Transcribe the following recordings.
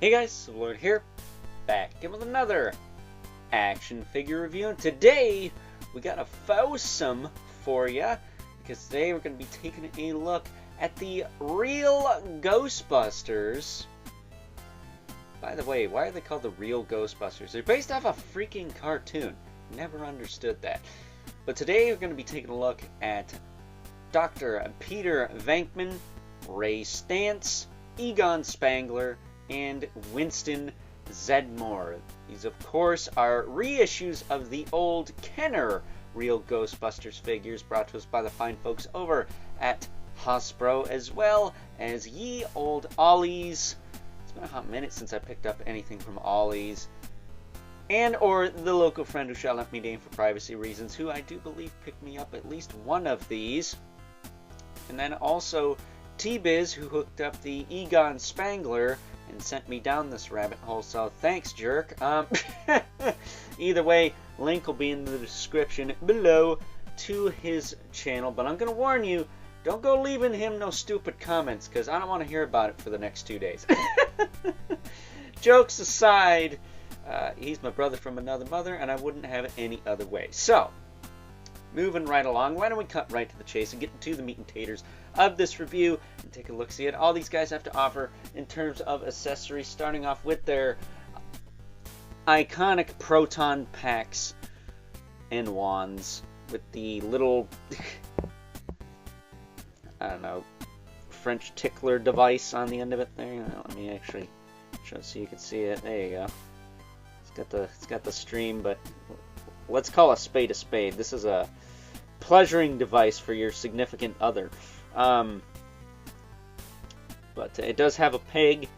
Hey guys, Lord here, back again with another action figure review, and today we got a foursome for ya, because today we're going to be taking a look at the real Ghostbusters. By the way, why are they called the real Ghostbusters? They're based off a freaking cartoon. Never understood that. But today we're going to be taking a look at Dr. Peter Venkman, Ray Stantz, Egon Spangler, and Winston Zedmore. These, of course, are reissues of the old Kenner Real Ghostbusters figures brought to us by the fine folks over at Hasbro, as well as ye old Ollies. It's been a hot minute since I picked up anything from Ollies, and or the local friend who shall not be named for privacy reasons, who I do believe picked me up at least one of these. And then also Tee Bizz, who hooked up the Egon Spangler and sent me down this rabbit hole, so thanks, jerk. Either way, link will be in the description below to his channel, but I'm gonna warn you, don't go leaving him no stupid comments, because I don't want to hear about it for the next 2 days. Jokes aside, he's my brother from another mother, and I wouldn't have it any other way. So, moving right along, why don't we cut right to the chase and get into the meat and taters of this review and take a look-see at all these guys have to offer in terms of accessories, starting off with their iconic proton packs and wands with the little, I don't know, French tickler device on the end of it there. Let me actually show so you can see it. There you go. It's got the stream, but let's call a spade a spade. This is a pleasuring device for your significant other. But it does have a peg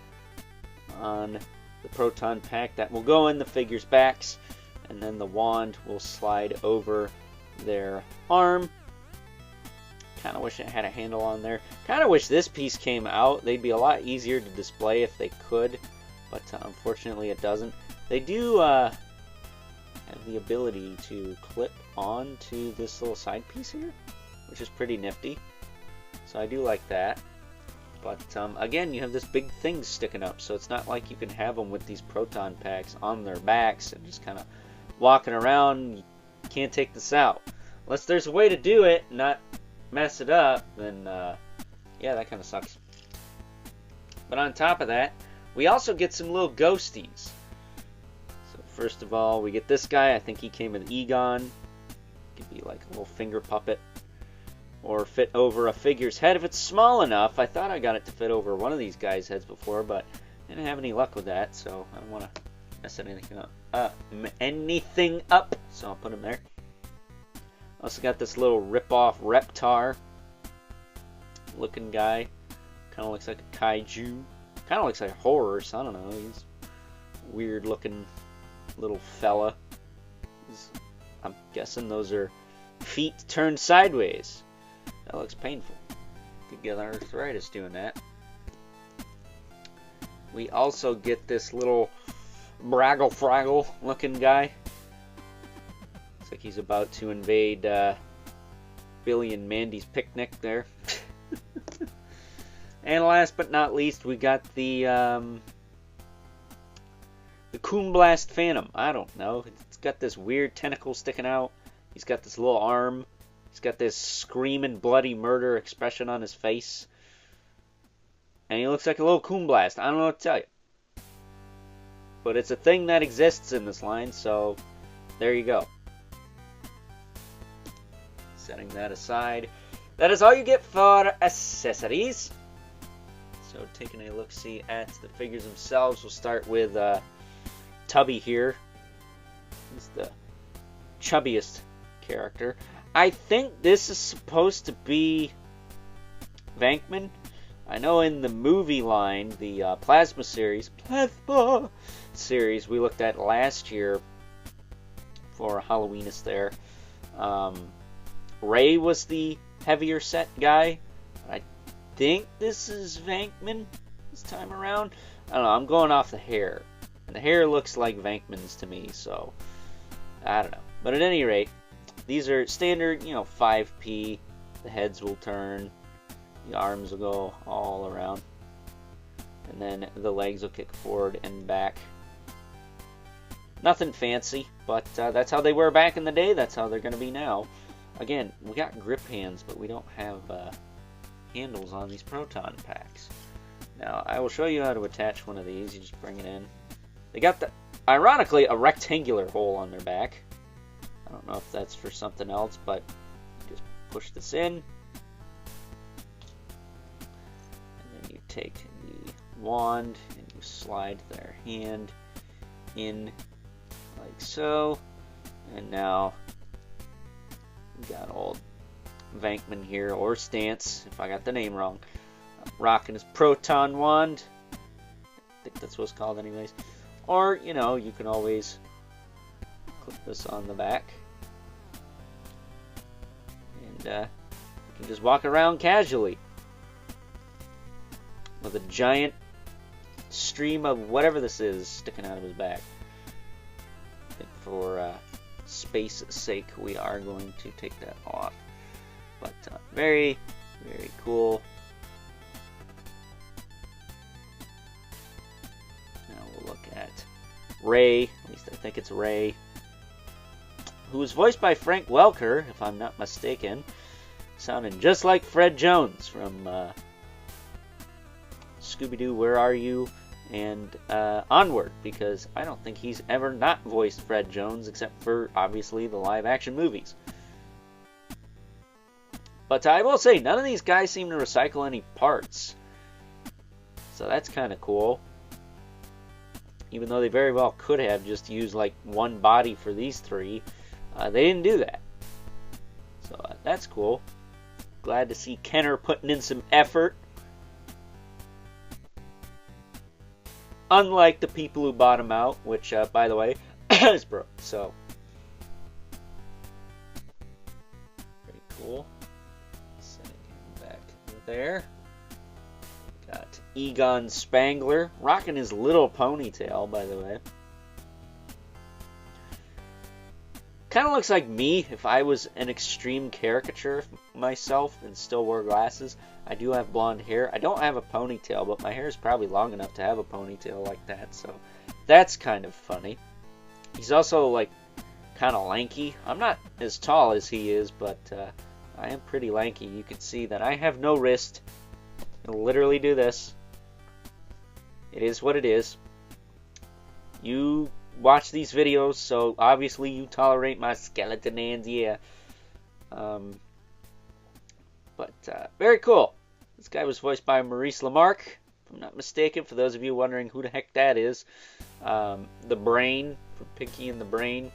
on the proton pack that will go in the figure's backs, and then the wand will slide over their arm. Kind of wish it had a handle on there. Kind of wish this piece came out. They'd be a lot easier to display if they could, but unfortunately it doesn't. They do have the ability to clip on to this little side piece here, which is pretty nifty. So I do like that. But again, you have this big thing sticking up, so it's not like you can have them with these proton packs on their backs and just kind of walking around. You can't take this out. Unless there's a way to do it, not mess it up, then yeah, that kind of sucks. But on top of that, we also get some little ghosties. First of all, we get this guy. I think he came with Egon. Could be like a little finger puppet, or fit over a figure's head if it's small enough. I thought I got it to fit over one of these guys' heads before, but I didn't have any luck with that, so I don't want to mess anything up. So I'll put him there. Also got this little rip-off Reptar looking guy. Kind of looks like a kaiju. Kind of looks like a horse. I don't know. He's weird looking little fella. I'm guessing those are feet turned sideways. That looks painful. Could get arthritis doing that. We also get this little Braggle Fraggle looking guy. Looks like he's about to invade Billy and Mandy's picnic there. And last but not least, we got the Coomblast Phantom. I don't know. It's got this weird tentacle sticking out. He's got this little arm. He's got this screaming bloody murder expression on his face. And he looks like a little Coomblast. I don't know what to tell you. But it's a thing that exists in this line, so there you go. Setting that aside, that is all you get for accessories. So taking a look-see at the figures themselves, we'll start with Tubby here. He's the chubbiest character. I think this is supposed to be Venkman. I know in the movie line, the Plasma series we looked at last year for Halloweenist there, Ray was the heavier set guy. I think this is Venkman this time around. I don't know, I'm going off the hair. And the hair looks like Venkman's to me, so I don't know. But at any rate, these are standard, 5p. The heads will turn, the arms will go all around. and then the legs will kick forward and back. Nothing fancy, but that's how they were back in the day. That's how they're going to be now. Again, we got grip hands, but we don't have handles on these proton packs. Now, I will show you how to attach one of these. You just bring it in. They got, ironically, a rectangular hole on their back. I don't know if that's for something else, but you just push this in. And then you take the wand and you slide their hand in like so. And now we got old Vankman here, or Stance, if I got the name wrong, rocking his proton wand. I think that's what it's called anyways. Or, you know, you can always clip this on the back. And you can just walk around casually with a giant stream of whatever this is sticking out of his back. I think for space's sake, we are going to take that off. But very, very cool. Now we'll look at Ray, at least I think it's Ray, who was voiced by Frank Welker, if I'm not mistaken, sounding just like Fred Jones from Scooby-Doo, Where Are You? And Onward, because I don't think he's ever not voiced Fred Jones, except for, obviously, the live-action movies. But I will say, none of these guys seem to recycle any parts. So that's kind of cool. Even though they very well could have just used, like, one body for these three, they didn't do that. So that's cool. Glad to see Kenner putting in some effort. Unlike the people who bought him out, which, by the way, is broke. So, very cool. Setting him back there. Got Egon Spangler, rocking his little ponytail, by the way. Kind of looks like me if I was an extreme caricature of myself and still wore glasses. I do have blonde hair. I don't have a ponytail, but my hair is probably long enough to have a ponytail like that, so that's kind of funny. He's also, like, kind of lanky. I'm not as tall as he is, but I am pretty lanky. You can see that I have no wrist. I'll literally do this. It is what it is. You watch these videos, so obviously you tolerate my skeleton hands, yeah. But very cool. This guy was voiced by Maurice LaMarche, if I'm not mistaken, for those of you wondering who the heck that is. The Brain, from Pinky and the Brain.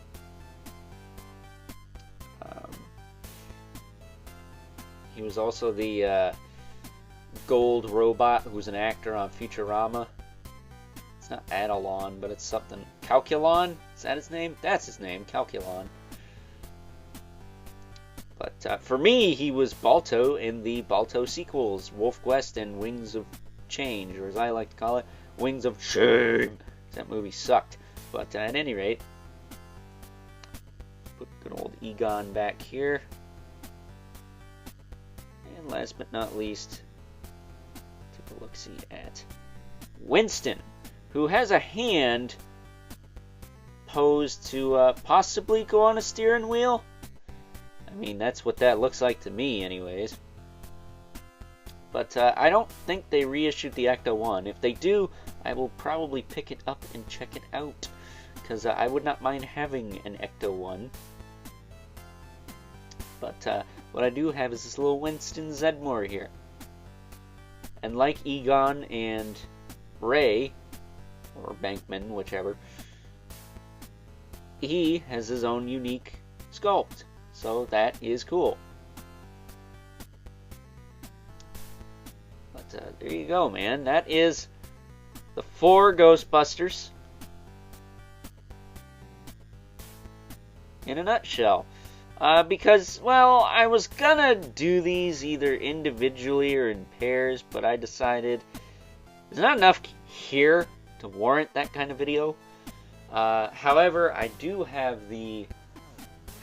He was also the gold robot who's an actor on Futurama. It's not Adalon, but it's something. Calculon? Is that his name? That's his name, Calculon. But for me, he was Balto in the Balto sequels, Wolf Quest and Wings of Change, or as I like to call it, Wings of Shame. That movie sucked. But at any rate, put good old Egon back here. And last but not least, take a look-see at Winston, who has a hand posed to possibly go on a steering wheel. I mean, that's what that looks like to me anyways. But I don't think they reissued the Ecto 1. If they do, I will probably pick it up and check it out, because I would not mind having an Ecto 1. But what I do have is this little Winston Zedmore here. And like Egon and Ray, or Bankman, whichever, he has his own unique sculpt. So that is cool. But there you go, man. That is the 4 Ghostbusters in a nutshell. Because, well, I was gonna do these either individually or in pairs, but I decided there's not enough here to warrant that kind of video. However, I do have the,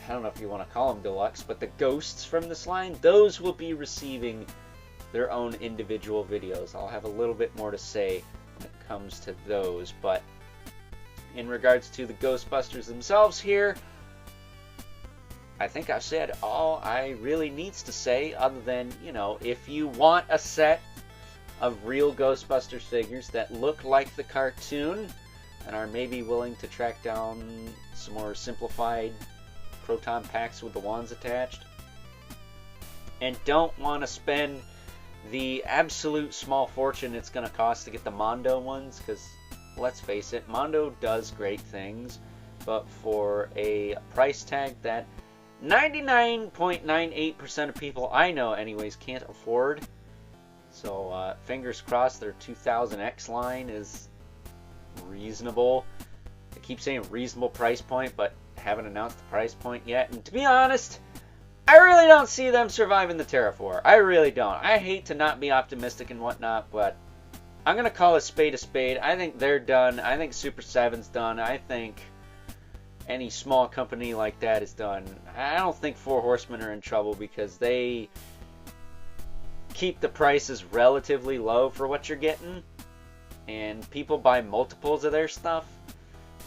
I don't know if you want to call them deluxe, but the ghosts from this line, those will be receiving their own individual videos. I'll have a little bit more to say when it comes to those, but in regards to the Ghostbusters themselves here, I think I've said all I really needs to say, other than, you know, if you want a set of real Ghostbusters figures that look like the cartoon and are maybe willing to track down some more simplified proton packs with the wands attached, and don't want to spend the absolute small fortune it's going to cost to get the Mondo ones, because let's face it, Mondo does great things, but for a price tag that 99.98% of people I know anyways can't afford. So fingers crossed their 2000X line is reasonable. I keep saying reasonable price point, but haven't announced the price point yet. And to be honest, I really don't see them surviving the Terrafor. I really don't. I hate to not be optimistic and whatnot, but I'm going to call a spade a spade. I think they're done. I think Super 7's done. I think any small company like that is done. I don't think Four Horsemen are in trouble because they keep the prices relatively low for what you're getting, and people buy multiples of their stuff.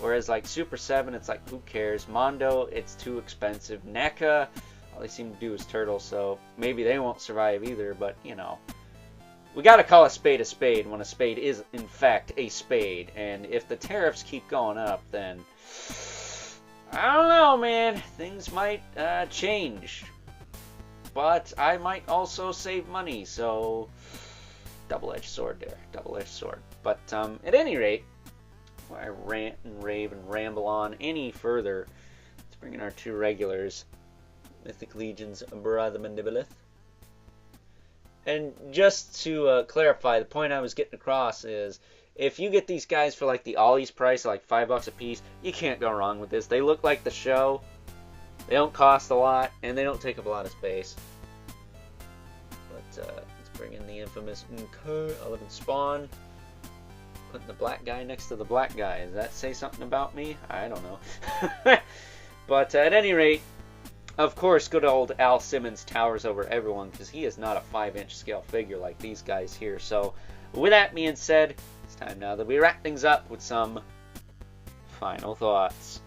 Whereas like Super 7, it's like, who cares? Mondo, it's too expensive. NECA, all they seem to do is turtle, so maybe they won't survive either, but you know. We gotta call a spade when a spade is in fact a spade. And if the tariffs keep going up, then I don't know, man. Things might change. But I might also save money, so double-edged sword there. Double-edged sword. But at any rate, before I rant and rave and ramble on any further, let's bring in our two regulars. Mythic Legion's Brother Mandibilith. And just to clarify, the point I was getting across is, if you get these guys for like the Ollie's price, like $5 a piece, you can't go wrong with this. They look like the show. They don't cost a lot, and they don't take up a lot of space. But let's bring in the infamous 11 Spawn. Putting the black guy next to the black guy. Does that say something about me? I don't know. But at any rate, of course, good old Al Simmons towers over everyone, because he is not a 5-inch scale figure like these guys here. So, with that being said, it's time now that we wrap things up with some final thoughts.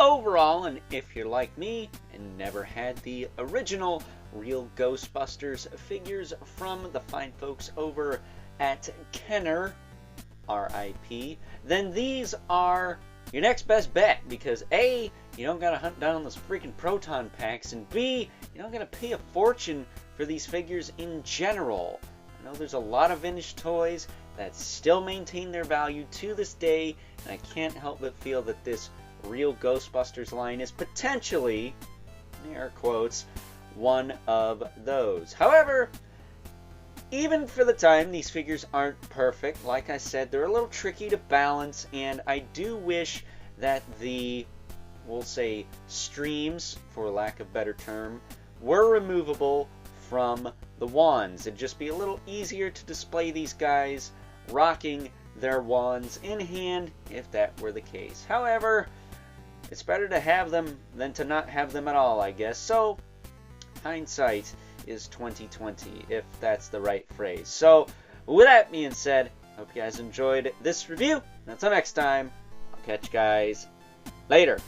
Overall, and if you're like me and never had the original real Ghostbusters figures from the fine folks over at Kenner, RIP, then these are your next best bet, because A, you don't gotta hunt down those freaking proton packs, and B, you don't gotta pay a fortune for these figures in general. I know there's a lot of vintage toys that still maintain their value to this day, and I can't help but feel that this real Ghostbusters line is potentially, in air quotes, one of those. However, even for the time, these figures aren't perfect. Like I said, they're a little tricky to balance, and I do wish that the, we'll say, streams, for lack of a better term, were removable from the wands. It'd just be a little easier to display these guys rocking their wands in hand if that were the case. However, it's better to have them than to not have them at all, I guess. So, hindsight is 2020, if that's the right phrase. So, with that being said, hope you guys enjoyed this review. Until next time, I'll catch you guys later.